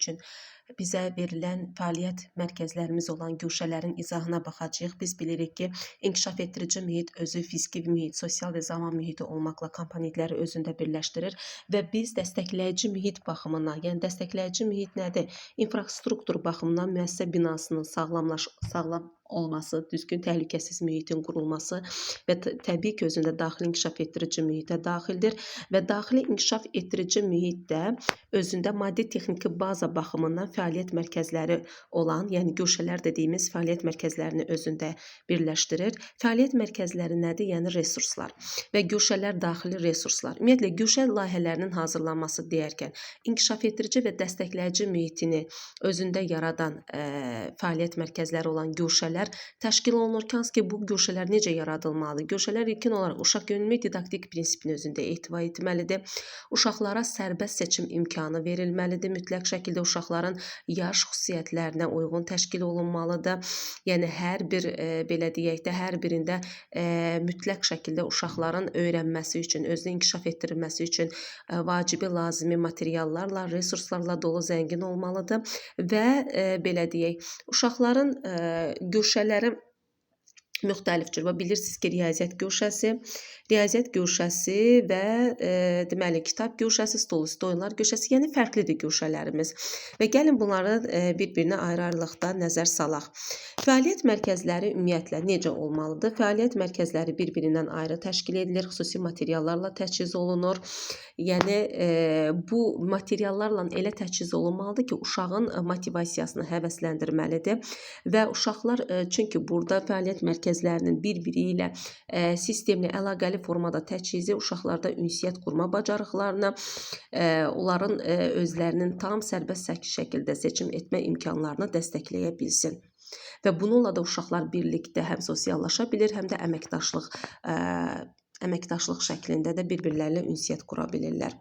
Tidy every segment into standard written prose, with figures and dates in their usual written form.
üçün bizə verilən fəaliyyət mərkəzlərimiz olan güşələrin izahına baxacağıq. Biz bilirik ki, inkişaf etdirici mühit özü fiziki mühit, sosial və zaman mühiti olmaqla komponentləri özündə birləşdirir və biz dəstəkləyici mühit baxımından, yəni dəstəkləyici mühit nədir? İnfrastruktur baxımından müəssisə binasının sağlam olması, düzgün təhlükəsiz mühitin qurulması və təbii ki, özündə daxili inkişaf etdirici mühitə daxildir və daxili inkişaf etdirici mühit də özündə maddi-texniki baza baxımından fəaliyyət mərkəzləri olan, yəni güşələr dediyimiz fəaliyyət mərkəzlərini özündə birləşdirir. Fəaliyyət mərkəzləri nədir? Yəni resurslar və güşələr daxili resurslar. Ümumiyyətlə, güşə layihələrinin hazırlanması deyərkən inkişaf etdirici və dəstəkləyici mühitini özündə yaradan fəaliyyət mərkəzləri olan güşələr təşkil olunur ki, bu güşələr necə yaradılmalıdır? Güşələr ilkin olaraq uşaq yönümlü didaktik prinsipini özündə ehtiva etməlidir. Uşaqlara sərbəst seçim imkanı verilməlidir. Mütləq şəkildə uşaqların yaş xüsusiyyətlərinə uyğun təşkil olunmalıdır. Yəni, hər bir, belə deyək də, hər birində mütləq şəkildə uşaqların öyrənməsi üçün, özünü inkişaf etdirilməsi üçün vacibi, lazımi materiallarla, resurslarla dolu zəngin olmalıdır və belə deyək, uşaqların güşələri müxtəlif cür. Bilirsiniz ki, riyaziyyat güşəsi və deməli, kitab güşəsi, stol üstü oyunlar güşəsi, yəni fərqlidir güşələrimiz. Və gəlin bunları bir-birinə ayrı-ayrılıqda nəzər salaq. Fəaliyyət mərkəzləri ümumiyyətlə necə olmalıdır? Fəaliyyət mərkəzləri bir-birindən ayrı təşkil edilir, xüsusi materiallarla təchiz olunur. Yəni, bu materiallarla elə təchiz olunmalıdır ki, uşağın motivasiyasını həvəsləndirməlidir və uşaqlar, çünki burada fəaliyyət mərkəzlərinin bir-biri ilə sistemli, əlaqəli formada təchizi uşaqlarda ünsiyyət qurma bacarıqlarını, onların özlərinin tam sərbəst şəkildə seçim etmə imkanlarını dəstəkləyə bilsin. Və bununla da uşaqlar birlikdə həm sosiallaşa bilir, həm də əməkdaşlıq şəklində də bir-birlərlə ünsiyyət qura bilirlər.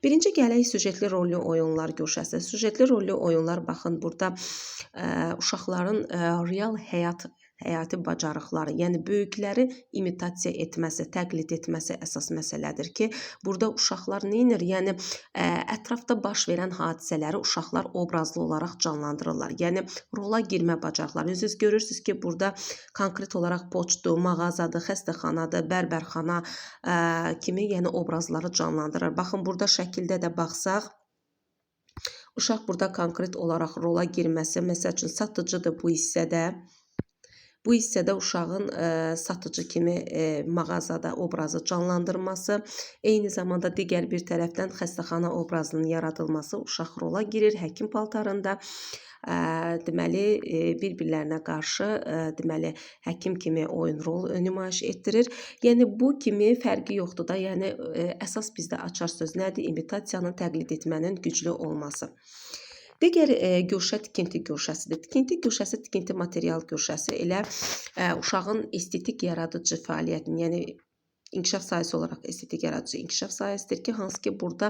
Birinci gələk süjetli rollu oyunlar güşəsi. Süjetli rollu oyunlar, baxın, burada uşaqların real həyati bacarıqları, yəni böyükləri imitasiya etməsi, təqlid etməsi əsas məsələdir ki, burada uşaqlar neynir? Yəni, ətrafda baş verən hadisələri uşaqlar obrazlı olaraq canlandırırlar. Yəni, rola girmə bacarıqları. Özünüz görürsünüz ki, burada konkret olaraq poçtdur, mağazadır, xəstəxanadır, bərbərxana kimi, yəni obrazları canlandırır. Baxın, burada şəkildə də baxsaq, uşaq burada konkret olaraq rola girməsi, məsəl üçün, satıcıdır bu hissədə. Bu hissədə uşağın satıcı kimi mağazada obrazı canlandırması, eyni zamanda digər bir tərəfdən xəstəxana obrazının yaradılması, uşaq rola girir, həkim paltarında, deməli, bir-birlərinə qarşı, deməli, həkim kimi oyun rol nümayiş etdirir. Yəni, bu kimi fərqi yoxdur da, yəni, əsas bizdə açar söz nədir? İmitasiyanın, təqlid etmənin güclü olması. Digər güşə tikinti güşəsidir. Tikinti güşəsi, tikinti material güşəsi elə uşağın estetik yaradıcı fəaliyyətini, yəni inkişaf sahəsi olaraq estetik yaradıcı inkişaf sahəsidir ki, hansı ki, burada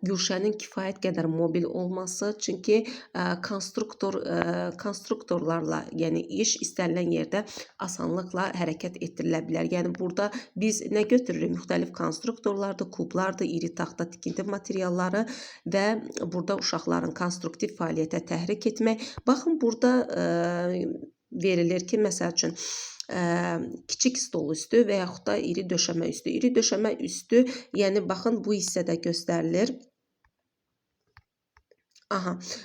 güşənin kifayət qədər mobil olması, çünki konstruktorlarla, yəni iş istənilən yerdə asanlıqla hərəkət etdirilə bilər. Yəni, burada biz nə götürürük? Müxtəlif konstruktorlardır, kublardır, iri taxta tikinti materialları və burada uşaqların konstruktiv fəaliyyətə təhrik etmək. Baxın, burada verilir ki, məsəl üçün, kiçik stol üstü və yaxud da iri döşəmə üstü. İri döşəmə üstü, yəni baxın, bu hissədə göstərilir.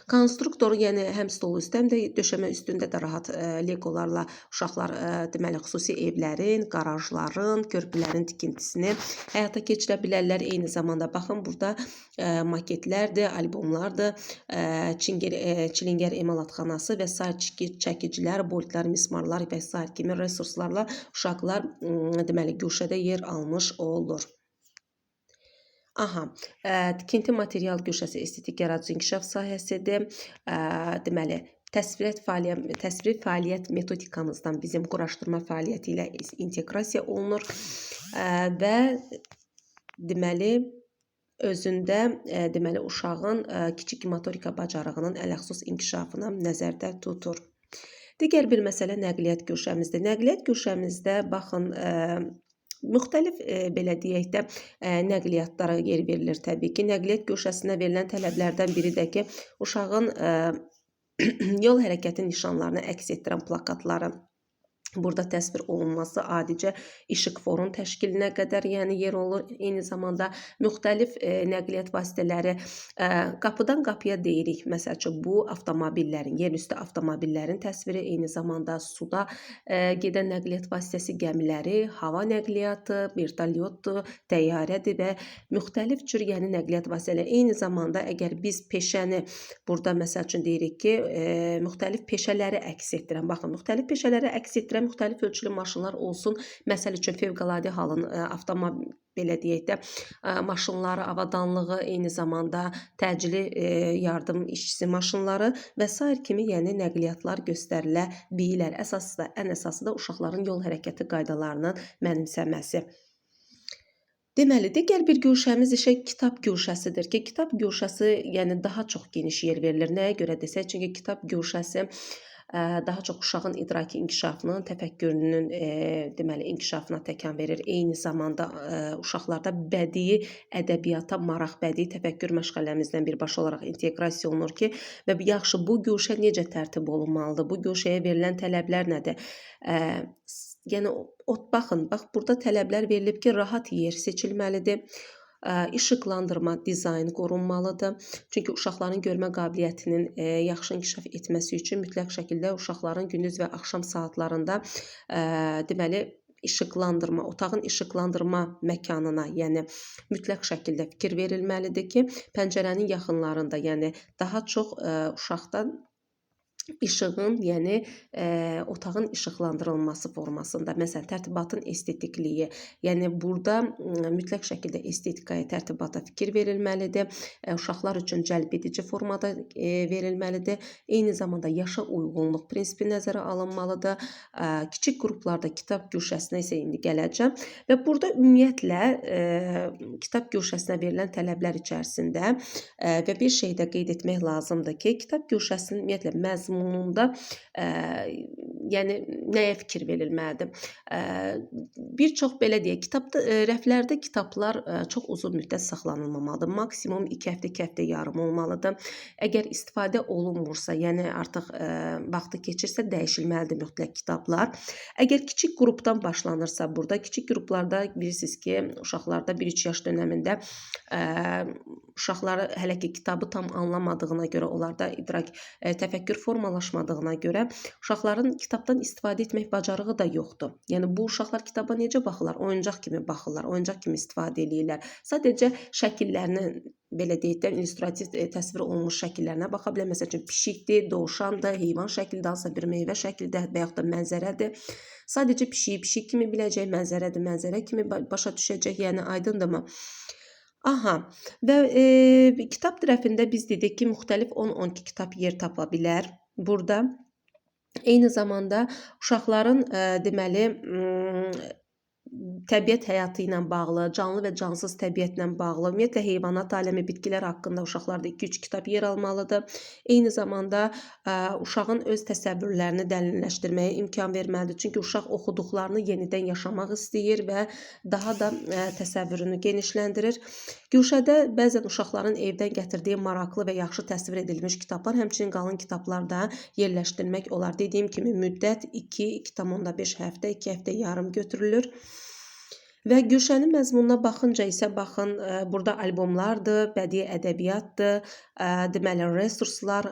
Konstruktor, yəni həm stol üstü, həm də döşəmə üstündə də rahat legolarla uşaqlar, deməli, xüsusi evlərin, qarajların, körpülərin tikintisini həyata keçirə bilərlər. Eyni zamanda, baxın, burada maketlərdir, albomlardır, çilingər emalatxanası və s. çəkicilər, boltlar, mismarlar və s. kimi resurslarla uşaqlar, deməli, güşədə yer almış olur. Tikinti material güşəsi estetik yaradıcı inkişaf sahəsidir. Deməli, təsviri fəaliyyət metodikamızdan bizim quraşdırma fəaliyyəti ilə inteqrasiya olunur və deməli, özündə deməli, uşağın kiçik motorika bacarığının ələxüsus inkişafını nəzərdə tutur. Digər bir məsələ nəqliyyat güşəmizdir. Nəqliyyat güşəmizdə, baxın, Müxtəlif belə deyək də nəqliyyatlara yer verilir təbii ki. Nəqliyyat güşəsinə verilən tələblərdən biri də ki, uşağın yol hərəkəti nişanlarını əks etdirən plakatları burada təsvir olunması adicə işıqforun təşkilinə qədər yəni yer olur. Eyni zamanda müxtəlif nəqliyyat vasitələri qapıdan qapıya deyirik. Məsəl üçün bu avtomobillərin, yerüstü avtomobillərin təsviri, eyni zamanda suda gedən nəqliyyat vasitəsi gəmiləri, hava nəqliyyatı, vertolyotdur, təyyarədir və müxtəlif cür yəni nəqliyyat vasitələri. Eyni zamanda əgər biz peşəni burada məsəl üçün deyirik ki, müxtəlif peşələri əks etdirən, baxın, müxtəlif peşələri əks etdirən müxtəlif ölçülü maşınlar olsun. Məsəl üçün fövqəladə halın avtomobil belə deyək də maşınları, avadanlığı, eyni zamanda təcili yardım işçisi maşınları və sair kimi yəni nəqliyyatlar göstərilə bilər. Ən əsası da uşaqların yol hərəkəti qaydalarının mənimsəməsi. Deməli, digər bir güşəmiz isə kitab güşəsidir ki, kitab güşəsi yəni daha çox geniş yer verilir. Nəyə görə desək, çünki kitab güşəsi daha çox uşağın idraki inkişafının, təfəkkürünün deməli inkişafına təkan verir. Eyni zamanda uşaqlarda bədii ədəbiyyata maraq, bədii təfəkkür məşğələmizdən birbaşa olaraq inteqrasiya olunur ki, və yaxşı bu güşə necə tərtib olunmalıdır? Bu güşəyə verilən tələblər nədir? Yəni baxın, bax burada tələblər verilib ki, rahat yer seçilməlidir. İşıqlandırma dizayn qorunmalıdır. Çünki uşaqların görmə qabiliyyətinin yaxşı inkişaf etməsi üçün mütləq şəkildə uşaqların gündüz və axşam saatlarında deməli işıqlandırma, otağın işıqlandırma məkanına, yəni mütləq şəkildə fikir verilməlidir ki, pəncərənin yaxınlarında, yəni daha çox uşaqdan işığın, yəni otağın işıqlandırılması formasında, məsələn, tərtibatın estetikliyi, yəni burada mütləq şəkildə estetikaya, tərtibata fikir verilməlidir. Uşaqlar üçün cəlbedici formada verilməlidir. Eyni zamanda yaşa uyğunluq prinsipi nəzərə alınmalıdır. Kiçik qruplarda kitab güşəsinə isə indi gələcəm və burada ümumiyyətlə kitab güşəsinə verilən tələblər içərisində və bir şey də qeyd etmək lazımdır ki, kitab güşəsinin ümumiyyətlə məzmununda yəni nəyə fikir verilməlidir? Bir çox belə deyək, rəflərdə kitablar çox uzun müddət saxlanılmamalıdır. Maksimum 2 həftə, 2 həftə yarım olmalıdır. Əgər istifadə olunmursa, yəni artıq vaxtı keçirsə dəyişilməlidir mütləq kitablar. Əgər kiçik qrupdan başlanırsa, burada kiçik qruplarda bilirsiniz ki, uşaqlarda 1-3 yaş dönəmində uşaqları hələ ki kitabı tam anlamadığına görə, onlarda idrak, təfəkkür formalaşmadığına görə uşaqların kitabdan istifadə etmək bacarığı da yoxdur. Yəni bu uşaqlar kitaba necə baxırlar? Oyuncaq kimi baxırlar, oyuncaq kimi istifadə edirlər. Sadəcə şəkillərinin belə deyək də illüstrativ təsvir olunmuş şəkillərinə baxa bilər. Məsəl üçün pişikdir, dovşandır, heyvan şəklində, hansısa bir meyvə şəklində və yaxud da mənzərədir. Sadəcə pişik kimi biləcək, mənzərə kimi başa düşəcək. Yəni aydındırmı? Aha, və kitab tərəfində biz dedik ki, müxtəlif 10-12 kitab yer tapa bilər burada. Eyni zamanda uşaqların deməli təbiət həyatı ilə bağlı, canlı və cansız təbiətlə bağlı, ümumiyyətlə heyvanat aləmi, bitkilər haqqında uşaqlarda 2-3 kitab yer almalıdır. Eyni zamanda uşağın öz təsəvvürlərini dərinləşdirməyə imkan verməlidir. Çünki uşaq oxuduqlarını yenidən yaşamaq istəyir və daha da təsəvvürünü genişləndirir. Güşədə bəzən uşaqların evdən gətirdiyi maraqlı və yaxşı təsvir edilmiş kitablar, həmçinin qalın kitablar da yerləşdirmək olar. Dediyim kimi müddət 2,5 həftə, 2 həftə yarım götürülür. Və güşənin məzmununa baxınca isə baxın, burada albomlardır, bədii ədəbiyyatdır, deməli resurslar,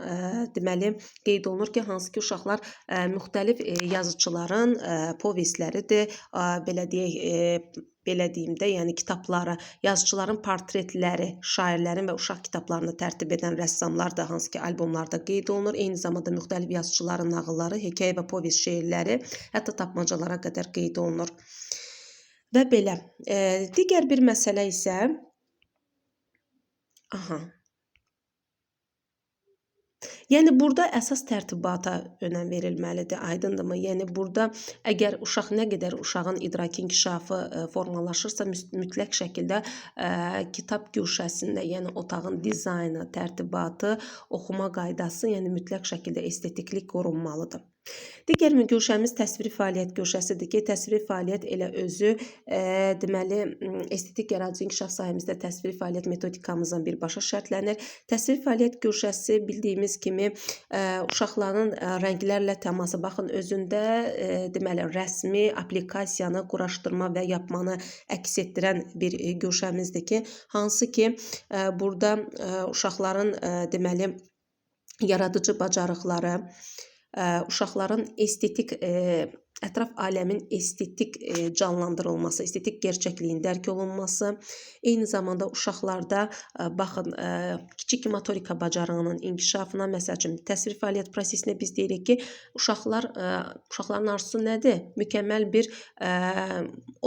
deməli qeyd olunur ki, hansı ki uşaqlar müxtəlif yazıçıların povestləridir, belə deyək, belə deyim də, yəni kitabları, yazıçıların portretləri, şairlərin və uşaq kitablarını tərtib edən rəssamlar da hansı ki albomlarda qeyd olunur. Eyni zamanda müxtəlif yazıçıların nağılları, hekayə və povest şeirləri, hətta tapmacalara qədər qeyd olunur. Və belə, digər bir məsələ isə, yəni burada əsas tərtibata önəm verilməlidir, aydındırmı? Yəni burada əgər uşaq nə qədər uşağın idraki inkişafı formalaşırsa, mütləq şəkildə kitab güşəsində, yəni otağın dizaynı, tərtibatı, oxuma qaydası, yəni mütləq şəkildə estetiklik qorunmalıdır. Digər bir güşəmiz təsviri fəaliyyət güşəsidir ki, təsviri fəaliyyət elə özü deməli estetik yaradıcı inkişaf sahəmizdə təsviri fəaliyyət metodikamızdan birbaşa şərtlənir. Təsviri fəaliyyət güşəsi bildiyimiz kimi uşaqların rənglərlə təması baxın özündə deməli rəsmi aplikasiyanı quraşdırma və yapmanı əks etdirən bir güşəmizdir ki, hansı ki burada uşaqların deməli yaradıcı bacarıqları, uşaqların estetik ətraf aləmin estetik canlandırılması, estetik gerçəkliyin dərk olunması, eyni zamanda uşaqlarda baxın kiçik motorika bacarığının inkişafına, məsəl üçün təsvir fəaliyyət prosesində biz deyirik ki, uşaqların arzusu nədir? Mükəmməl bir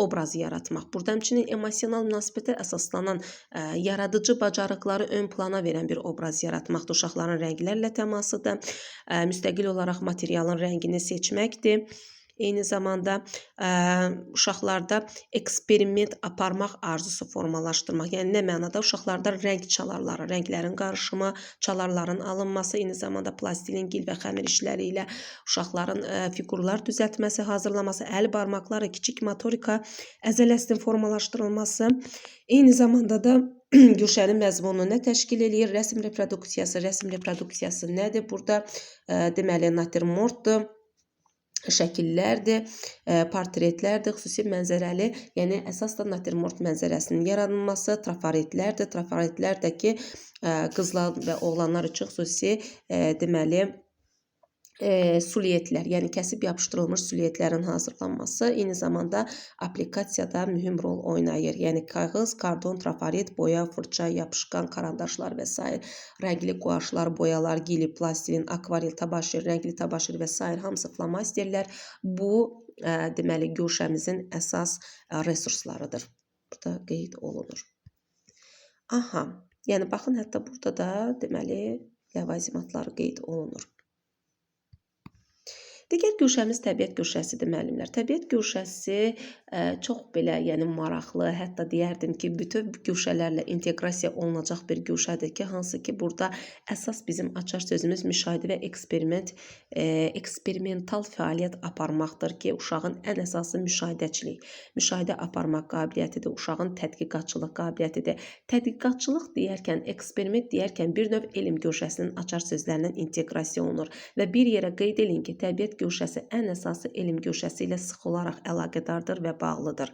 obraz yaratmaq. Burada həmçinin emosional münasibətə əsaslanan yaradıcı bacarıqları ön plana verən bir obraz yaratmaqdır. Uşaqların rənglərlə təmasıdır, müstəqil olaraq materialın rəngini seçməkdir. Eyni zamanda uşaqlarda eksperiment aparmaq arzusu formalaşdırmaq. Yəni nə mənada? Uşaqlarda rəng çalarları, rənglərin qarışımı, çalarların alınması, eyni zamanda plastilin, gil və xəmir işləri ilə uşaqların fiqurlar düzəltməsi, hazırlaması, əl barmaqları, kiçik motorika əzələsinin formalaşdırılması, eyni zamanda da güşənin məzmununu nə təşkil eləyir? Rəsm reproduksiyası. Rəsm reproduksiyası nədir? Burada deməli naturmortdur, şəkillərdir, portretlərdir, xüsusi mənzərəli, yəni əsas da naturmort mənzərəsinin yaradılması, trafaretlərdir. Trafaretlər də ki, qızlar və oğlanlar üçün xüsusi deməli sulyetlər, yəni kəsib yapışdırılmış sulyetlərin hazırlanması, eyni zamanda aplikasiyada mühüm rol oynayır. Yəni kağız, kardon, trafaret, boya, fırça, yapışqan, karandaşlar və s. rəngli quaşlar, boyalar, gili, plastilin, akvarel, tabaşir, rəngli tabaşir və s. hamısı flomasterlər bu deməli güşəmizin əsas resurslarıdır. Burada qeyd olunur. Aha, yəni baxın hətta burada da deməli ləvazimatları qeyd olunur. Digər güşəmiz təbiət güşəsidir müəllimlər. Təbiət güşəsi çox belə, yəni maraqlı, hətta deyərdim ki, bütün güşələrlə inteqrasiya olunacaq bir güşədir ki, hansı ki, burada əsas bizim açar sözümüz müşahidə və eksperimental fəaliyyət aparmaqdır ki, uşağın ən əsası müşahidəçilik, müşahidə aparmaq qabiliyyətidir, uşağın tədqiqatçılıq qabiliyyətidir. Tədqiqatçılıq deyərkən, eksperiment deyərkən bir növ elm güşəsinin açar sözlərindən inteqrasiya olunur və bir yerə qeyd edin ki, təbiət güşəsi ən əsası elm güşəsi ilə sıx olaraq əlaqədardır və bağlıdır.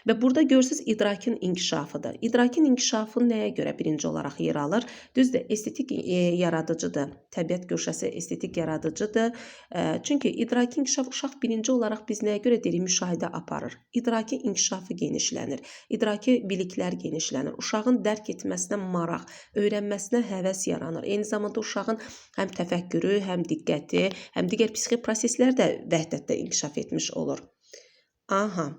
Və burada görürsünüz idrakin inkişafıdır. İdrakin inkişafı nəyə görə birinci olaraq yer alır? Düzdür, estetik yaradıcıdır. Təbiət güşəsi estetik yaradıcıdır. Çünki idraki inkişaf uşaq birinci olaraq biz nəyə görə deyirik? Müşahidə aparır. İdraki inkişafı genişlənir. İdraki biliklər genişlənir. Uşağın dərk etməsinə maraq, öyrənməsinə həvəs yaranır. Eyni zamanda uşağın həm təfəkkürü, həm diqqəti, həm digər psixi proseslər də vəhdətdə inkişaf etmiş olur. Aha.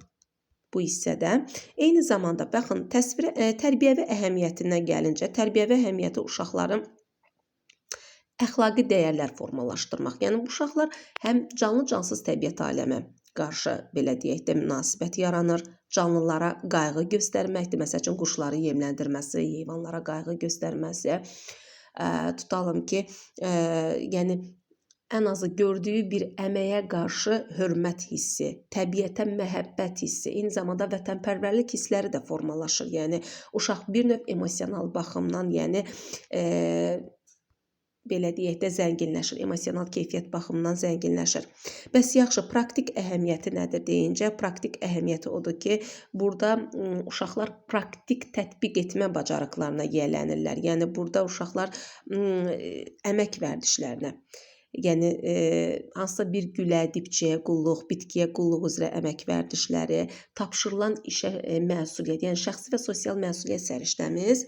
Bu hissədə. Eyni zamanda baxın, tərbiyəvi əhəmiyyətinə gəlincə, tərbiyəvi əhəmiyyəti uşaqların əxlaqi dəyərlər formalaşdırmaq. Yəni bu uşaqlar həm canlı-cansız təbiət aləmə qarşı belə deyək də münasibət yaranır, canlılara qayğı göstərməkdir. Məsəl üçün quşları yemləndirməsi, heyvanlara qayğı göstərməsi. Tutalım ki, yəni ən azı gördüyü bir əməyə qarşı hörmət hissi, təbiətə məhəbbət hissi, eyni zamanda vətənpərvərlik hissləri də formalaşır. Yəni uşaq bir növ emosional baxımdan, yəni belə deyək də zənginləşir, emosional keyfiyyət baxımından zənginləşir. Bəs yaxşı, praktik əhəmiyyəti nədir deyincə, praktik əhəmiyyəti odur ki, burada uşaqlar praktik tətbiq etmə bacarıqlarına yiyələnirlər. Yəni burada uşaqlar əmək vərdişlərinə, yəni hansısa bir gülə, dibçəyə qulluq, bitkiyə qulluq üzrə əmək vərdişləri, tapşırılan işə məsuliyyət, yəni şəxsi və sosial məsuliyyət səriştəmiz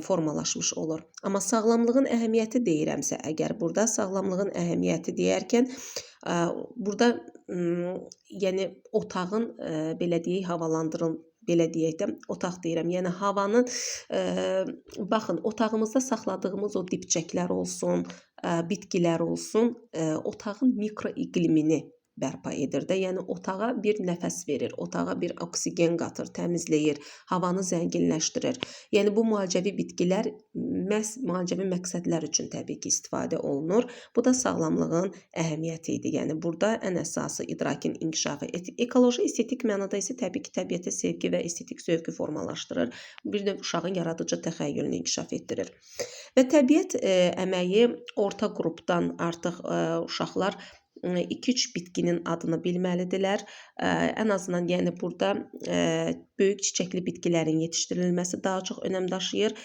formalaşmış olur. Amma sağlamlığın əhəmiyyəti deyirəmsə, əgər burada sağlamlığın əhəmiyyəti deyərkən, burada yəni otağın belə deyək belə deyək də otaq deyirəm. Yəni havanın baxın, otağımızda saxladığımız o dibçəklər olsun, bitkilər olsun, otağın mikroiqlimini bərpa edir də. Yəni otağa bir nəfəs verir, otağa bir oksigen qatır, təmizləyir, havanı zənginləşdirir. Yəni bu müalicəvi bitkilər məhz müalicəvi məqsədlər üçün təbii ki istifadə olunur. Bu da sağlamlığın əhəmiyyəti idi. Yəni burada ən əsası idrakin inkişafı. Ekoloji estetik mənada isə təbii ki təbiətə sevgi və estetik zövqü formalaşdırır. Bir növ uşağın yaradıcı təxəyyülünü inkişaf etdirir. Və təbiət əməyi orta qrupdan artıq uşaqlar 2-3 bitkinin adını bilməlidirlər. Ən azından yəni burada böyük çiçəkli bitkilərin yetişdirilməsi daha çox önəm daşıyır.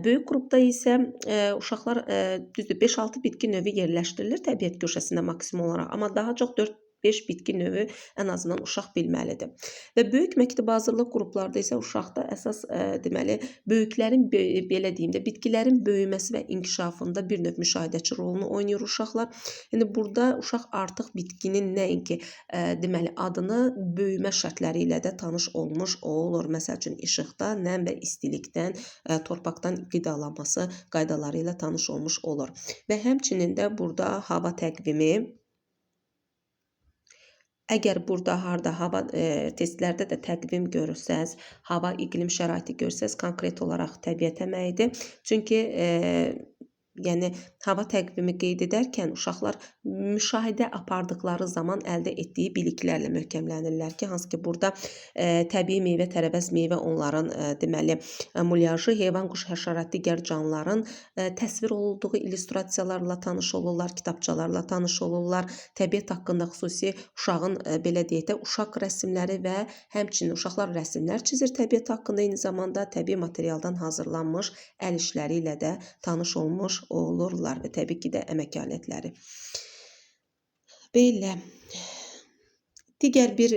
Böyük qrupda isə uşaqlar düzdür 5-6 bitki növü yerləşdirilir təbiət köşəsində maksimum olaraq, amma daha çox 4-5 bitki növü ən azından uşaq bilməlidir. Və böyük məktəb hazırlıq qruplarda isə uşaqda əsas deməli böyüklərin belə deyim də bitkilərin böyüməsi və inkişafında bir növ müşahidəçi rolunu oynayır uşaqlar. Yəni burada uşaq artıq bitkinin nəinki deməli adını böyümə şərtləri ilə də tanış olmuş olur. Məsəl üçün işıqdan, nəm və istilikdən, torpaqdan qidalanması qaydaları ilə tanış olmuş olur. Və həmçinin də burada hava təqvimi. Əgər burada harda hava testlərdə də təqvim görürsəz, hava iqlim şəraiti görsəz, konkret olaraq təbiət əməyidir. Çünki yəni hava təqvimi qeyd edərkən uşaqlar müşahidə apardıqları zaman əldə etdiyi biliklərlə möhkəmlənirlər ki, hansı ki burada təbii meyvə, tərəvəz meyvə onların deməli mulyajı, heyvan, quş, həşərat, digər canlıların təsvir olunduğu illüstrasiyalarla tanış olurlar, kitabçalarla tanış olurlar. Təbiət haqqında xüsusi uşağın belə deyək də uşaq rəsmləri və həmçinin uşaqlar rəsmlər çizir təbiət haqqında, eyni zamanda təbii materialdan hazırlanmış əl işləri ilə də tanış olmuş olurlar və təbii ki də əmək alətləri. Belə. Digər bir,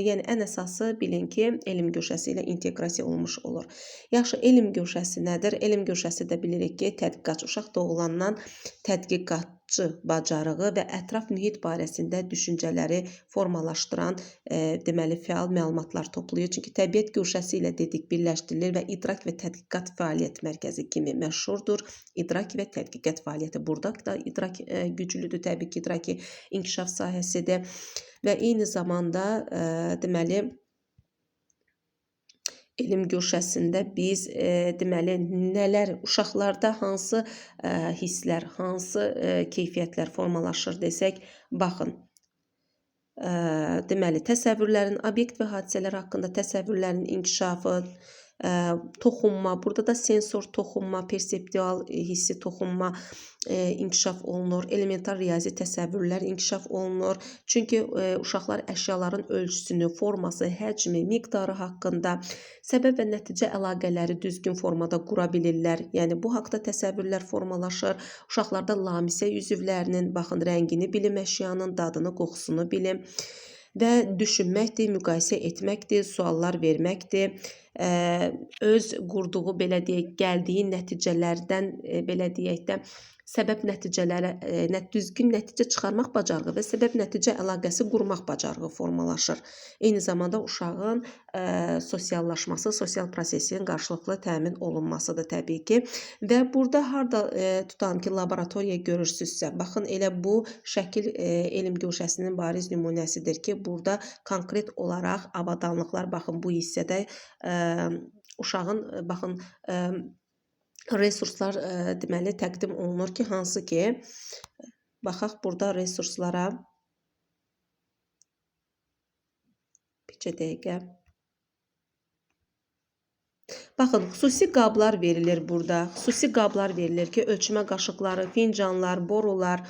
yəni ən əsası bilin ki, elm güşəsi ilə inteqrasiya olmuş olur. Yaxşı, elm güşəsi nədir? Elm güşəsi də bilirik ki, tədqiqatçı uşaq doğulandan tədqiqatçı bacarığı və ətraf mühit barəsində düşüncələri formalaşdıran deməli fəal məlumatlar toplayır. Çünki təbiət güşəsi ilə dedik birləşdirilir və idrak və tədqiqat fəaliyyət mərkəzi kimi məşhurdur. İdrak və tədqiqat fəaliyyəti. Burada da idrak güclüdür, təbii ki, idraki inkişaf sahəsidir. Və eyni zamanda deməli elm güşəsində biz deməli nələr uşaqlarda hansı hisslər, hansı keyfiyyətlər formalaşır desək, baxın. Deməli təsəvvürlərin, obyekt və hadisələr haqqında təsəvvürlərin inkişafı, toxunma, burada da sensor toxunma, perseptual hissi toxunma inkişaf olunur, elementar riyazi təsəvvürlər inkişaf olunur. Çünki uşaqlar əşyaların ölçüsünü, forması, həcmi, miqdarı haqqında səbəb və nəticə əlaqələri düzgün formada qura bilirlər. Yəni bu haqda təsəvvürlər formalaşır. Uşaqlarda lamisə üzvlərinin, baxın, rəngini bilim, əşyanın dadını, qoxusunu bilim və düşünməkdir, müqayisə etməkdir, suallar verməkdir. Öz qurduğu belə deyək, gəldiyi nəticələrdən belə deyək də səbəb nəticələrə düzgün nəticə çıxarmaq bacarığı və səbəb nəticə əlaqəsi qurmaq bacarığı formalaşır. Eyni zamanda uşağın sosiallaşması, sosial prosesin qarşılıqlı təmin olunmasıdır təbii ki. Və burada harda tutalım ki, laboratoriya görürsünüzsə, baxın elə bu şəkil elm güşəsinin bariz nümunəsidir ki, burada konkret olaraq avadanlıqlar, baxın bu hissədə uşağın, baxın, resurslar deməli təqdim olunur ki, hansı ki, baxaq burada resurslara, bircə dəqiqə. Baxın, xüsusi qablar verilir burada. Xüsusi qablar verilir ki, ölçmə qaşıqları, fincanlar, borular,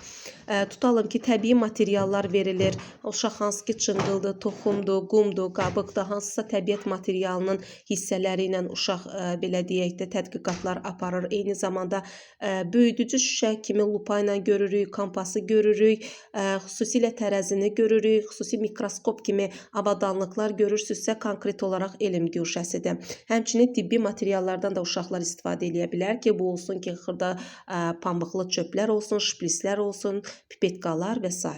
tutalım ki, təbii materiallar verilir. Uşaq hansı ki, çınqıldır, toxumdur, qumdur, qabıqdır, hansısa təbiət materialının hissələri ilə uşaq belə deyək də tədqiqatlar aparır. Eyni zamanda böyüdücü şüşə kimi lupa ilə görürük, kompası görürük, xüsusilə tərəzini görürük, xüsusi mikroskop kimi avadanlıqlar görürsünüzsə, konkret olaraq elm güşəsidir. Həmçinin tibbi materiallardan da uşaqlar istifadə edə bilər ki, bu olsun ki, xırda pambıqlı çöplər olsun, şprislər olsun, pipetkalar və s.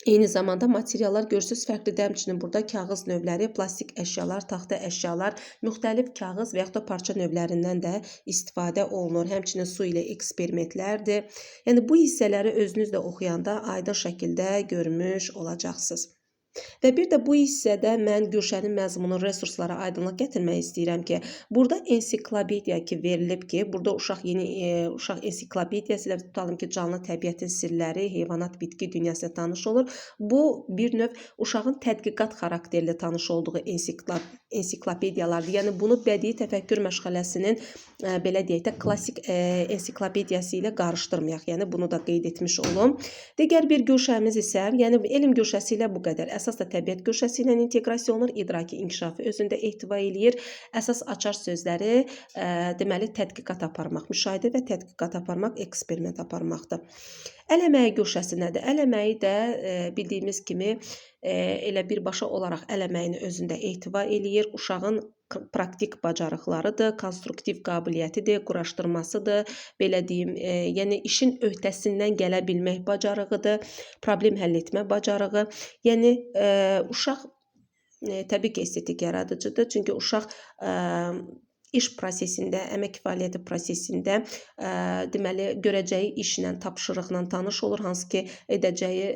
Eyni zamanda materiallar görürsüz fərqlidir. Həmçinin burada kağız növləri, plastik əşyalar, taxta əşyalar, müxtəlif kağız və yaxud da parça növlərindən də istifadə olunur. Həmçinin su ilə eksperimentlərdir. Yəni bu hissələri özünüz də oxuyanda aydın şəkildə görmüş olacaqsınız. Və bir də bu hissədə mən Gülşənin məzmunu resurslara aydınlıq gətirmək istəyirəm ki, burada ensiklopediya ki verilib ki, burada uşaq ensiklopediyası ilə tutalım ki, canlı təbiətin sirləri, heyvanat, bitki dünyasına tanış olur. Bu bir növ uşağın tədqiqat xarakterli tanış olduğu ensiklopediyalardır. Yəni bunu bədii təfəkkür məşğələsinin belə deyək də klassik ensiklopediyası ilə qarışdırmayaq. Yəni bunu da qeyd etmiş olum. Digər bir güşəmiz isə, yəni elm güşəsi ilə bu qədər. Əsas da təbiət güşəsi ilə inteqrasiya olunur, idraki inkişafı özündə ehtiva eləyir. Əsas açar sözləri deməli tədqiqat aparmaq, müşahidə və tədqiqat aparmaq, eksperiment aparmaqdır. Əl əməyi güşəsi nədir? Əl əməyi də bildiyimiz kimi elə birbaşa olaraq əl əməyini özündə ehtiva eləyir. Uşağın praktik bacarıqlarıdır, konstruktiv qabiliyyətidir, quraşdırmasıdır, belə deyim, yəni işin öhdəsindən gələ bilmək bacarığıdır, problem həll etmə bacarığı. Yəni uşaq təbii ki, estetik yaradıcıdır, çünki uşaq iş prosesində, əmək fəaliyyəti prosesində deməli görəcəyi işlə, tapşırıqla tanış olur, hansı ki edəcəyi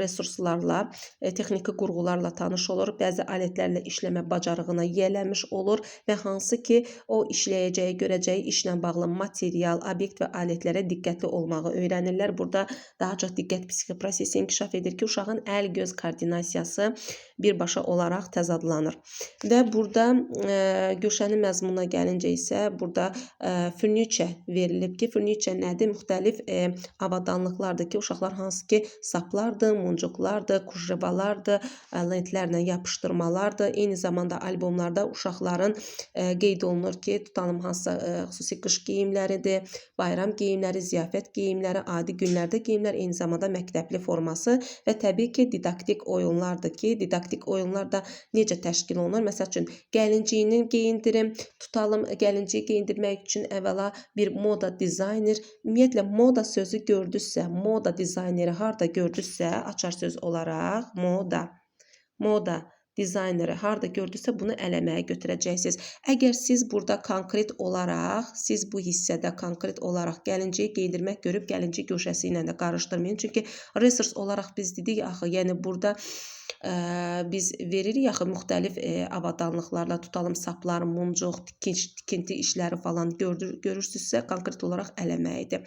resurslarla, texniki qurğularla tanış olur, bəzi alətlərlə işləmə bacarığına yiyələnmiş olur və hansı ki o işləyəcəyi, görəcəyi işlə bağlı material, obyekt və alətlərə diqqətli olmağı öyrənirlər. Burada daha çox diqqət psixi prosesi inkişaf edir ki, uşağın əl-göz koordinasiyası birbaşa olaraq təzadlanır. Və burada Gülşənin məzmununa gəlincə isə burada fürniçə verilib ki, fürniçə nədir? Müxtəlif avadanlıqlardır ki, uşaqlar hansı ki saplardır, muncuqlardır, kujrebalardır, lentlərlə yapışdırmalardır. Eyni zamanda albomlarda uşaqların qeyd olunur ki, tutalım hansısa xüsusi qış geyimləridir, bayram geyimləri, ziyafət geyimləri, adi günlərdə geyimlər, eyni zamanda məktəbli forması və təbii ki didaktik oyunlardır ki, didaktik oyunlar da necə təşkil olunur? Məsəl üçün gəlinciyini geyindirim, tutalım gəlinciyi geyindirmək üçün əvvəla bir moda dizayner, ümumiyyətlə moda sözü gördünüzsə, moda dizayneri harda gördünüzsə, açar söz olaraq moda dizayneri harda gördünüzsə bunu əl əməyə götürəcəksiniz. Əgər siz burada konkret olaraq, siz bu hissədə konkret olaraq gəlinciyi geyindirmək görüb gəlinci güşəsi ilə də qarışdırmayın. Çünki resurs olaraq biz dedik axı, yəni burada biz veririk axı müxtəlif avadanlıqlarla, tutalım saplar, muncuq, tikinti işləri falan görürsünüzsə konkret olaraq əl əməyidir.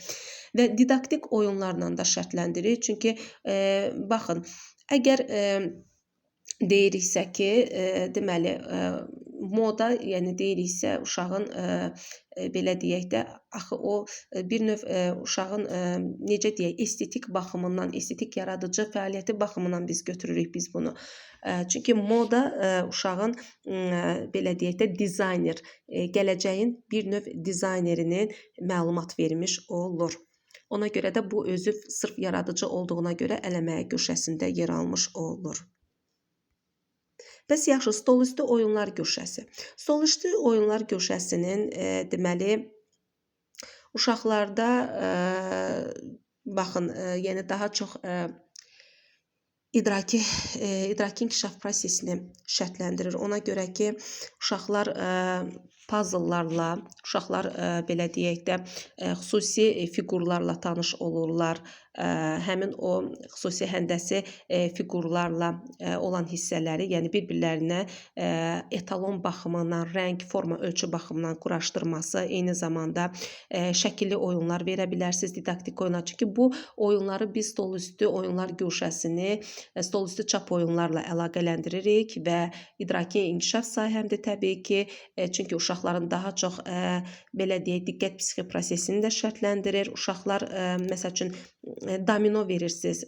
Və didaktik oyunlarla da şərtləndirir. Çünki baxın, əgər deyiriksə ki, deməli moda, yəni deyiriksə uşağın belə deyək də, axı o bir növ uşağın necə deyək, estetik baxımından, estetik yaradıcı fəaliyyəti baxımından biz götürürük biz bunu. Çünki moda uşağın belə deyək də dizayner, gələcəyin bir növ dizaynerinin məlumat vermiş olur. Ona görə də bu özü sırf yaradıcı olduğuna görə əl əməyi güşəsində yer almış olur. Bəs yaxşı, stolüstü oyunlar güşəsi. Stolüstü oyunlar güşəsinin deməli uşaqlarda baxın, yəni daha çox idraki inkişaf prosesini şərtləndirir. Ona görə ki, uşaqlar puzzlelarla, uşaqlar belə deyək də xüsusi fiqurlarla tanış olurlar. Həmin o xüsusi həndəsi fiqurlarla olan hissələri, yəni bir-birlərinə etalon baxımından, rəng, forma, ölçü baxımından quraşdırması, eyni zamanda şəkilli oyunlar verə bilərsiniz, didaktik oyunlar. Çünki bu oyunları biz stolüstü oyunlar güşəsini stolüstü çap oyunlarla əlaqələndiririk və idraki inkişaf sahəmdir təbii ki. Çünki uşaqların daha çox belə deyək, diqqət psixi prosesini də şərtləndirir. Uşaqlar məsəl üçün domino verirsiniz.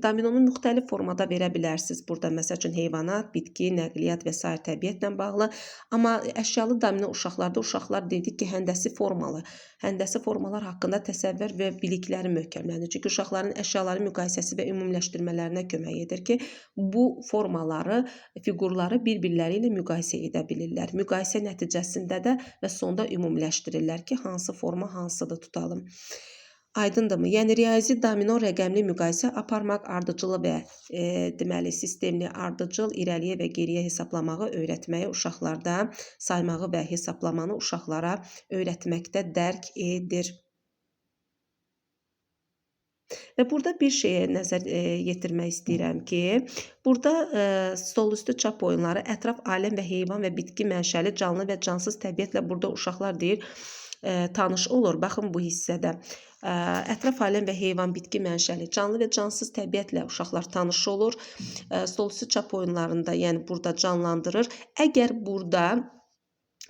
Dominonu müxtəlif formada verə bilərsiniz. Burada məsəl üçün heyvanat, bitki, nəqliyyat və s. təbiətlə bağlı. Amma əşyalı domino uşaqlar dedik ki, həndəsi formalı. Həndəsi formalar haqqında təsəvvür və bilikləri möhkəmlənir. Çünki uşaqların əşyaları müqayisəsi və ümumiləşdirmələrinə kömək edir ki, bu formaları, fiqurları bir-birləri ilə müqayisə edə bilirlər. Müqayisə nəticəsində də və sonda ümumiləşdirirlər ki, hansı forma hansıdır tutalım. Aydındırmı? Yəni riyazi domino rəqəmli müqayisə aparmaq, ardıcılı və deməli sistemli ardıcıl irəliyə və geriyə hesablamağı öyrətməyi uşaqlarda, saymağı və hesablamanı uşaqlara öyrətməkdə dərk edir. Və burada bir şeyə nəzər yetirmək istəyirəm ki, burada stolüstü çap oyunları ətraf aləm və heyvan və bitki mənşəli canlı və cansız təbiətlə burada uşaqlar deyir tanış olur. Baxın bu hissədə. Ətraf aləm və heyvan, bitki mənşəli, canlı və cansız təbiətlə uşaqlar tanış olur. Stolüstü çap oyunlarında, yəni burada canlandırır. Əgər burada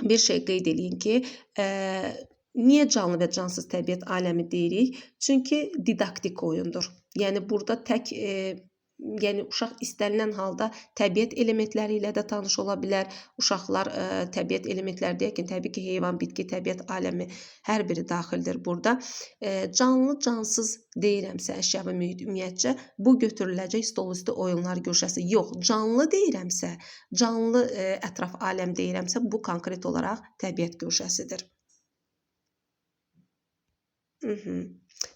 bir şey qeyd edin ki, niyə canlı və cansız təbiət aləmi deyirik? Çünki didaktik oyundur. Yəni burada tək yəni uşaq istənilən halda təbiət elementləri ilə də tanış ola bilər. Uşaqlar təbiət elementləri deyək, təbii ki, heyvan, bitki, təbiət aləmi hər biri daxildir burada. Canlı, cansız deyirəmsə, əşya və mühit ümumiyyətcə bu götürüləcək stolüstü oyunlar güşəsi. Yox, canlı deyirəmsə, canlı ətraf aləm deyirəmsə, bu konkret olaraq təbiət güşəsidir.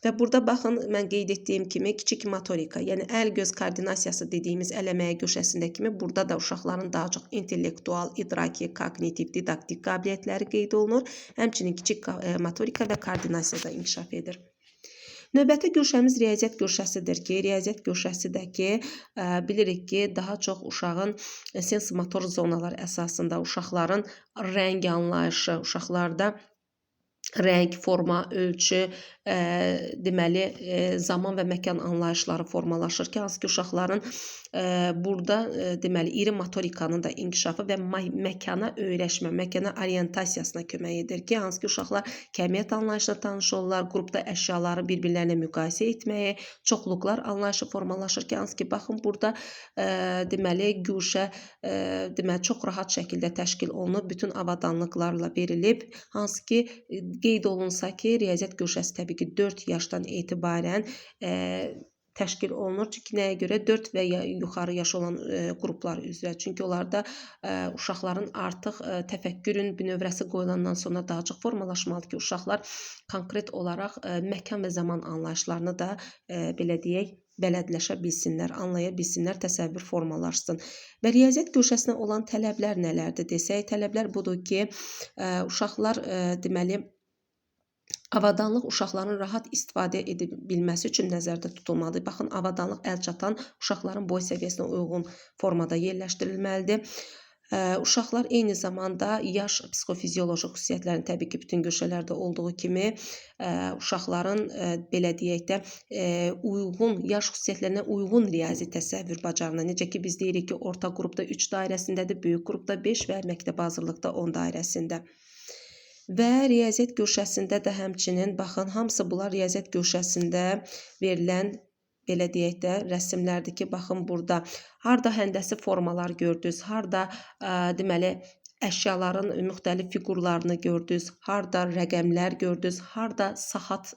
Və burada baxın, mən qeyd etdiyim kimi kiçik motorika, yəni əl-göz koordinasiyası dediyimiz əl əməyi güşəsində kimi burada da uşaqların daha çox intellektual, idraki, kognitiv, didaktik qabiliyyətləri qeyd olunur. Həmçinin kiçik motorika və koordinasiya da inkişaf edir. Növbəti güşəmiz riyaziyyat güşəsidir ki, riyaziyyat güşəsidəki bilirik ki, daha çox uşağın sensomotor zonalar əsasında uşaqların rəng anlayışı, uşaqlarda rəng, forma, ölçü, deməli zaman və məkan anlayışları formalaşır ki, hansı ki uşaqların burada deməli iri motorikanın da inkişafı və məkana öyrəşmə, məkana orientasiyasına kömək edir ki, hansı ki uşaqlar kəmiyyət anlayışına tanış olurlar, qrupda əşyaları bir-birlərinə müqayisə etməyi, çoxluqlar anlayışı formalaşır ki, hansı ki baxın burada deməli güşə deməli çox rahat şəkildə təşkil olunub, bütün avadanlıqlarla verilib, hansı ki qeyd olunsa ki, riyaziyyat güşəsi təbii ki 4 yaşdan etibarən təşkil olunur. Çünki nəyə görə? 4 və ya yuxarı yaş olan qruplar üzrə. Çünki onlarda uşaqların artıq təfəkkürün bünövrəsi qoyulandan sonra daha çox formalaşmalıdır ki, uşaqlar konkret olaraq məkan və zaman anlayışlarını da belə deyək, bələdləşə bilsinlər, anlaya bilsinlər, təsəvvür formalaşsın. Və riyaziyyat güşəsinə olan tələblər nələrdir desək, tələblər budur ki, uşaqlar deməli avadanlıq uşaqların rahat istifadə edə bilməsi üçün nəzərdə tutulmalıdır. Baxın, avadanlıq əlçatan uşaqların boy səviyyəsinə uyğun formada yerləşdirilməlidir. Uşaqlar eyni zamanda yaş psixofizioloji xüsusiyyətlərin təbii ki, bütün güşələrdə olduğu kimi uşaqların belə deyək də uyğun, yaş xüsusiyyətlərinə uyğun riyazi təsəvvür bacarığına, necə ki biz deyirik ki, orta qrupda 3 dairəsindədir, böyük qrupda 5 və məktəb hazırlıqda 10 dairəsində. Və riyaziyyat güşəsində də həmçinin, baxın, hamısı bunlar riyaziyyat güşəsində verilən, belə deyək də, rəsmlərdir ki, baxın burada, harda həndəsi formalar gördünüz, harda deməli, əşyaların müxtəlif fiqurlarını gördünüz, harda rəqəmlər gördünüz, harda saat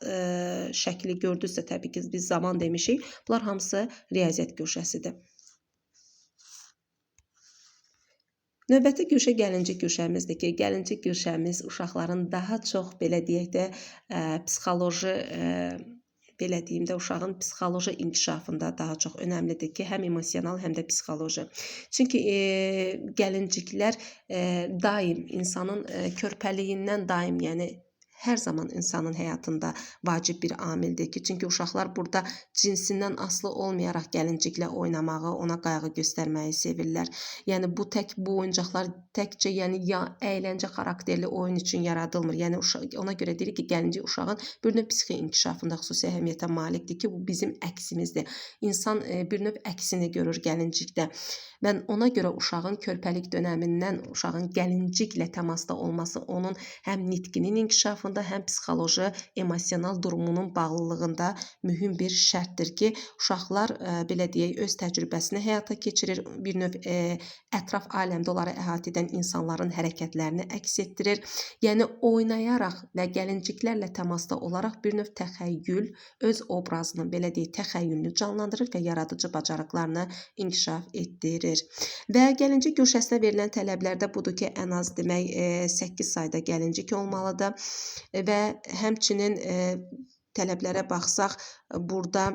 şəkli gördünüzsə, təbii ki, biz zaman demişik, bunlar hamısı riyaziyyat güşəsidir. Növbəti güşə gəlincik güşəmizdir ki, gəlincik güşəmiz uşaqların daha çox, belə deyək də, psixoloji, belə deyim də, uşağın psixoloji inkişafında daha çox önəmlidir ki, həm emosional, həm də psixoloji. Çünki gəlinciklər daim insanın körpəliyindən daim, yəni hər zaman insanın həyatında vacib bir amildir ki, çünki uşaqlar burada cinsindən asılı olmayaraq gəlinciklə oynamağı, ona qayğı göstərməyi sevirlər. Yəni bu oyuncaqlar təkcə yəni ya əyləncə xarakterli oyun üçün yaradılmır. Yəni ona görə deyirik ki, gəlincik uşağın bir növ psixi inkişafında xüsusi əhəmiyyətə malikdir ki, bu bizim əksimizdir. İnsan bir növ əksini görür gəlincikdə. Və ona görə uşağın körpəlik dönəmindən uşağın gəlinciklə təmasda olması onun həm nitqinin inkişafında, həm psixoloji, emosional durumunun bağlılığında mühüm bir şərtdir ki, uşaqlar belə deyək, öz təcrübəsini həyata keçirir, bir növ ətraf aləmdə onları əhatə edən insanların hərəkətlərini əks etdirir. Yəni oynayaraq və gəlinciklərlə təmasda olaraq bir növ təxəyyül, öz obrazını, belə deyək, təxəyyülünü canlandırır və yaradıcı bacarıqlarını inkişaf etdirir. Və gəlincik güşəsinə verilən tələblərdə budur ki, ən az demək 8 sayda gəlincik olmalıdır və həmçinin tələblərə baxsaq, burada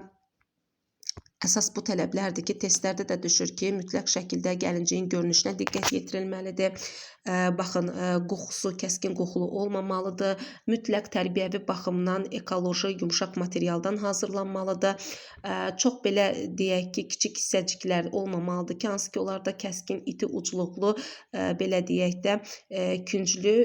əsas bu tələblərdir ki, testlərdə də düşür ki, mütləq şəkildə gəlinciyin görünüşünə diqqət yetirilməlidir. Baxın, qoxusu kəskin qoxulu olmamalıdır. Mütləq tərbiyəvi baxımdan ekoloji, yumşaq materialdan hazırlanmalıdır. Çox belə deyək ki, kiçik hissəciklər olmamalıdır ki, hansı ki, onlarda kəskin, iti ucluqlu, belə deyək də, künclü,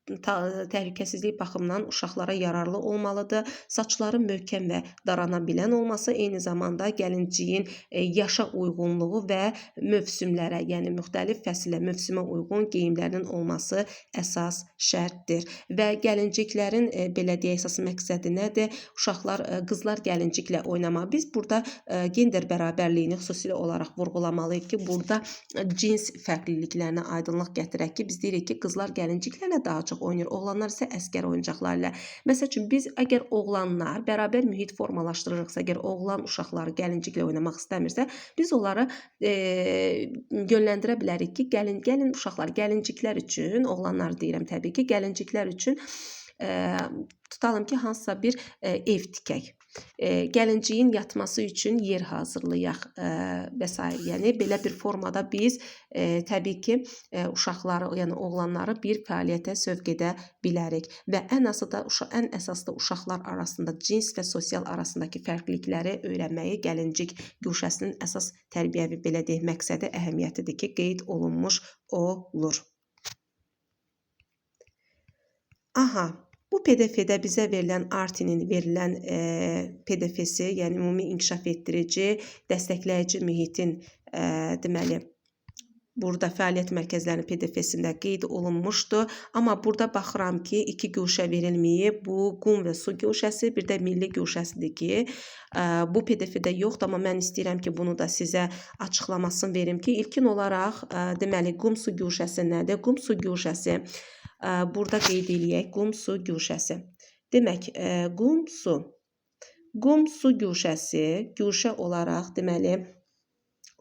təhlükəsizlik baxımından uşaqlara yararlı olmalıdır. Saçların möhkəm və darana bilən olması, eyni zamanda gəlinciyin yaşa uyğunluğu və mövsümlərə, yəni müxtəlif fəsillə, mövsümə uyğun geyimlərinin olması əsas şərtdir. Və gəlinciklərin belə deyək, əsas məqsədi nədir? Uşaqlar, qızlar gəlinciklə oynamalı. Biz burada gender bərabərliyini xüsusilə olaraq vurğulamalıyıq ki, burada cins fərqliliklərinə aydınlıq gətirək ki, biz deyirik ki, qızlar gəlinciklərlə daha çox oynayır, oğlanlar isə əskər oyuncaqları ilə. Məsəl üçün, biz əgər oğlanlar bərabər mühit formalaşdırırıqsa, əgər oğlan uşaqları gəlinciklə oynamaq istəmirsə, biz onları yönləndirə bilərik ki, gəlin uşaqlar gəlinciklər üçün, oğlanlar deyirəm təbii ki, gəlinciklər üçün tutalım ki, hansısa bir ev tikək. Gəlinciyin yatması üçün yer hazırlayaq və s. Yəni, belə bir formada biz təbii ki, uşaqları, yəni oğlanları bir fəaliyyətə sövq edə bilərik. Və ən əsas da uşaqlar arasında cins və sosial arasındakı fərqlilikləri öyrənməyi gəlincik güşəsinin əsas tərbiyəvi, belə deyək, məqsədi, əhəmiyyətidir ki, qeyd olunmuş olur. Aha. Bu PDF-də bizə verilən Artinin verilən PDF-si, yəni ümumi inkişaf etdirici, dəstəkləyici mühitin deməli, burada fəaliyyət mərkəzlərinin PDF-sində qeyd olunmuşdur. Amma burada baxıram ki, 2 güşə verilməyib. Bu, qum və su güşəsi, bir də milli güşəsidir ki, bu PDF-də yoxdur, amma mən istəyirəm ki, bunu da sizə açıqlamasını verim ki, ilkin olaraq, deməli, qum su güşəsi nədir? Qum su güşəsi, burada qeyd eləyək, qum su güşəsi. Demək, qum su güşəsi, güşə olaraq, deməli,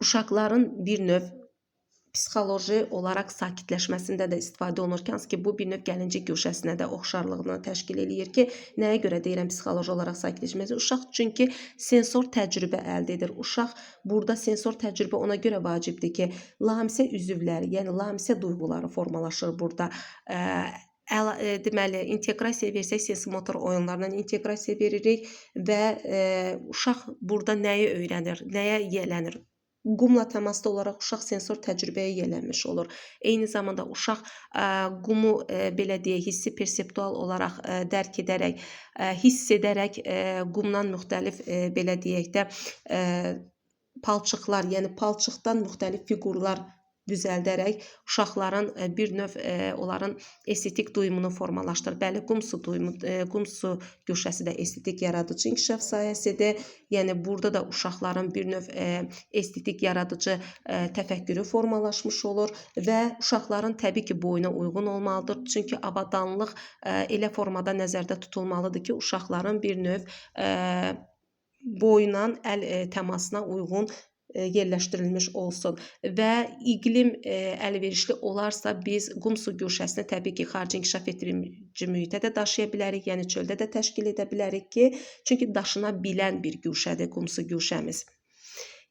uşaqların bir növ psixoloji olaraq sakitləşməsində də istifadə olunur ki, hansı ki, bu bir növ gəlincik güşəsinə də oxşarlığını təşkil eləyir ki, nəyə görə deyirəm psixoloji olaraq sakitləşməsi? Uşaq çünki sensor təcrübə əldə edir. Uşaq burada sensor təcrübə ona görə vacibdir ki, lamisə üzvləri, yəni lamisə duyğuları formalaşır burada. Deməli, inteqrasiya versək, sensomotor oyunlarından inteqrasiya veririk və uşaq burada nəyi öyrənir, nəyə yiyələnir? Qumla təmasda olaraq uşaq sensor təcribəyə yiyələnmiş olur. Eyni zamanda uşaq qumu, belə deyək, hissi perseptual olaraq dərk edərək, hiss edərək qumdan müxtəlif, belə deyək də, palçıqlar, yəni palçıqdan müxtəlif fiqurlar düzəldərək uşaqların bir növ onların estetik duyumunu formalaşdırır. Bəli, qum su güşəsi də estetik yaradıcı inkişaf sahəsidir. Yəni, burada da uşaqların bir növ estetik yaradıcı təfəkkürü formalaşmış olur və uşaqların təbii ki, boyuna uyğun olmalıdır. Çünki avadanlıq elə formada nəzərdə tutulmalıdır ki, uşaqların bir növ boyla əl təmasına uyğun yerləşdirilmiş olsun və iqlim əlverişli olarsa biz qum su güşəsini təbii ki, xarici inkişaf etdirici mühitə də daşıya bilərik, yəni çöldə də təşkil edə bilərik ki, çünki daşına bilən bir güşədir qum su güşəmiz.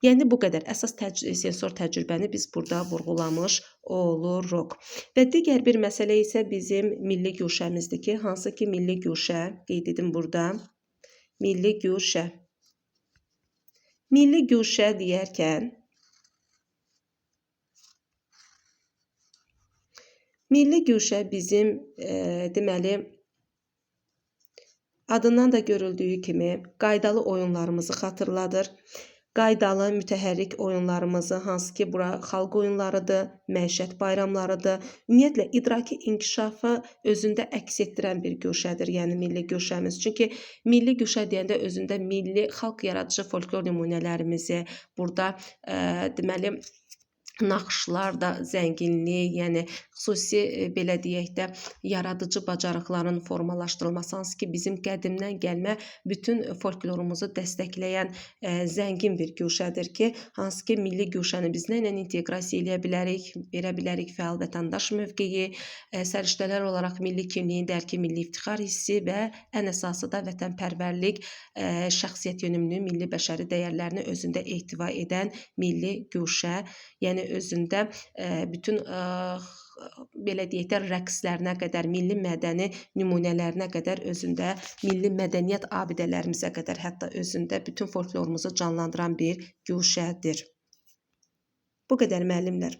Yəni, bu qədər əsas sensor təcrübəni biz burada vurğulamış oluruq. Və digər bir məsələ isə bizim milli güşəmizdir ki, hansı ki, milli güşə, qeyd edim burada, milli güşə. Milli güşə deyərkən, milli güşə bizim, deməli, adından da görüldüyü kimi qaydalı oyunlarımızı xatırladır. Qaydalı, mütəhərrik oyunlarımızı, hansı ki, bura xalq oyunlarıdır, məişət bayramlarıdır. Ümumiyyətlə, idraki inkişafı özündə əks etdirən bir güşədir, yəni milli güşəmiz. Çünki milli güşə deyəndə özündə milli, xalq yaradıcı folklor nümunələrimizi, burada, deməli, naxışlar da zənginlik, yəni xüsusi belə deyək də yaradıcı bacarıqların formalaşdırılması, hansı ki bizim qədimdən gəlmə bütün folklorumuzu dəstəkləyən zəngin bir güşədir ki, hansı ki milli güşəni biz nə ilə inteqrasiya eləyə bilərik, verə bilərik fəal vətəndaş mövqeyi, səriştələr olaraq milli kimliyin dərki, milli iftixar hissi və ən əsası da vətənpərvərlik, şəxsiyyət yönümlü, milli bəşəri dəyərlərini özündə ehtiva edən milli güşə, yəni özündə bütün belə deyək də rəqslərinə qədər, milli mədəni nümunələrinə qədər özündə, milli mədəniyyət abidələrimizə qədər hətta özündə bütün folklorumuzu canlandıran bir güşədir. Bu qədər müəllimlər.